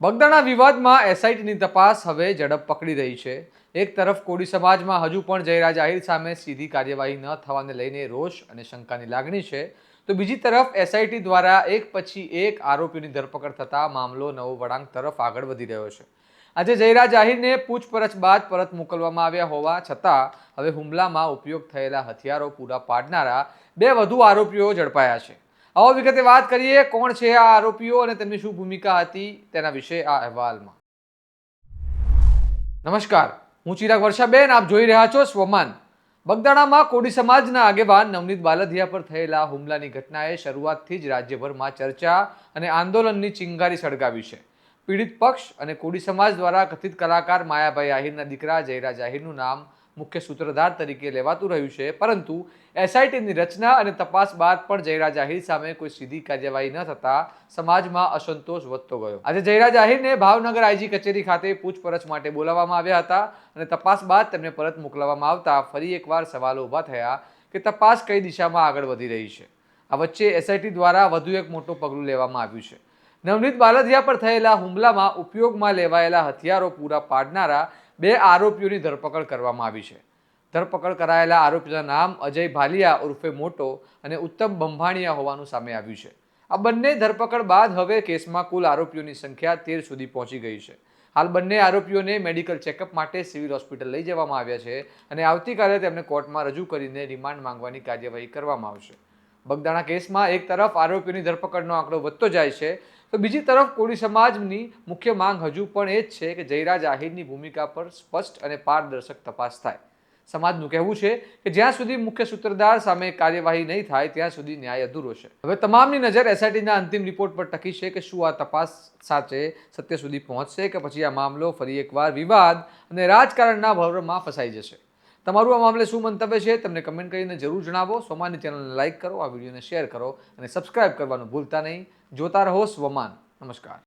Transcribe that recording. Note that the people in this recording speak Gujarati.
બગદાણા વિવાદમાં એસઆઈટીની તપાસ હવે ઝડપ પકડી રહી છે. એક તરફ કોળી સમાજમાં હજુ પણ જયરાજ આહિર સામે સીધી કાર્યવાહી ન થવાને લઈને રોષ અને શંકાની લાગણી છે, તો બીજી તરફ એસઆઈટી દ્વારા એક પછી એક આરોપીની ધરપકડ થતા મામલો નવો વળાંક તરફ આગળ વધી રહ્યો છે. આજે જયરાજ આહિરને પૂછપરછ બાદ પરત મોકલવામાં આવ્યા હોવા છતાં હવે હુમલામાં ઉપયોગ થયેલા હથિયારો પૂરા પાડનારા બે વધુ આરોપીઓ ઝડપાયા છે. આવો વિગતે વાત કરીએ કોણ છે આ આરોપીઓ અને તેમની શું ભૂમિકા હતી તેના વિશે આ અહેવાલમાં. નમસ્કાર, હું ચિરાગ વર્ષાબેન, આપ જોઈ રહ્યા છો સ્વમાન. બગદાણામાં કોળી સમાજના આગેવાન નવનીત બાલદિયા પર થયેલા હુમલાની ઘટનાએ શરૂઆતથી જ રાજ્યભરમાં ચર્ચા અને આંદોલનની ચિંગારી સળગાવી છે. પીડિત પક્ષ અને કોળી સમાજ દ્વારા કથિત કલાકાર માયાભાઈ આહિરના દીકરા જયરાજ આહિરનું નામ મુખ્ય સૂત્રધાર તરીકે લેવાતું રહ્યું છે, પરંતુ એસઆઈટીની રચના અને તપાસ બાદ પણ જયરાજ આહિર સામે કોઈ સીધી કાર્યવાહી ન થતા સમાજમાં અસંતોષ વધતો ગયો. આજે જયરાજ આહિરને ભાવનગર આઈજી કચેરી ખાતે પૂછપરછ માટે બોલાવવામાં આવ્યા હતા અને તપાસ બાદ તેમને પરત મોકલવામાં આવતા ફરી એકવાર સવાલો ઊભા થયા કે તપાસ કઈ દિશામાં આગળ વધી રહી છે. આ વચ્ચે એસઆઈટી દ્વારા વધુ એક મોટું પગલું લેવામાં આવ્યું છે. નવનીત બાલદિયા પર થયેલા હુમલામાં ઉપયોગમાં લેવાયેલા હથિયારો પૂરા પાડનારા બે આરોપીઓની ધરપકડ કરવામાં આવી છે. ધરપકડ કરાયેલા આરોપીના નામ અજય ભાલિયા ઉર્ફે મોટો અને ઉત્તમ બંભાણીયા હોવાનું સામે આવ્યું છે. આ બંને ધરપકડ બાદ હવે કેસમાં કુલ આરોપીઓની સંખ્યા 13 સુધી પહોંચી ગઈ છે. હાલ બંને આરોપીઓને મેડિકલ ચેકઅપ માટે સિવિલ હોસ્પિટલ લઈ જવામાં આવ્યા છે અને આવતીકાલે તેમને કોર્ટમાં રજૂ કરીને રિમાન્ડ માંગવાની કાર્યવાહી કરવામાં આવશે. બગદાણા કેસમાં એક તરફ આરોપીઓની ધરપકડનો આંકડો વધતો જાય છે, તો બીજી તરફ કોળી સમાજની મુખ્ય માંગ હજુ પણ એ જ છે કે જયરાજ આહિરની ભૂમિકા પર સ્પષ્ટ અને પારદર્શક તપાસ થાય. સમાજનું કહેવું છે કે જ્યાં સુધી મુખ્ય સૂત્રધાર સામે કાર્યવાહી નહીં થાય ત્યાં સુધી ન્યાય અધૂરો છે. હવે તમામની નજર એસઆઈટીના અંતિમ રિપોર્ટ પર ટકી છે કે શું આ તપાસ સાચે સત્ય સુધી પહોંચશે કે પછી આ મામલો ફરી એકવાર વિવાદ અને રાજકારણના ભવરમાં ફસાઈ જશે. તમારું આ મામલે શું મંતવ્ય છે તમને કમેન્ટ કરીને જરૂર જણાવો. સ્વમાનની ચેનલને લાઇક કરો, આ વિડીયોને શેર કરો અને સબસ્ક્રાઇબ કરવાનું ભૂલતા નહીં. જોતા રહો સ્વમાન. નમસ્કાર.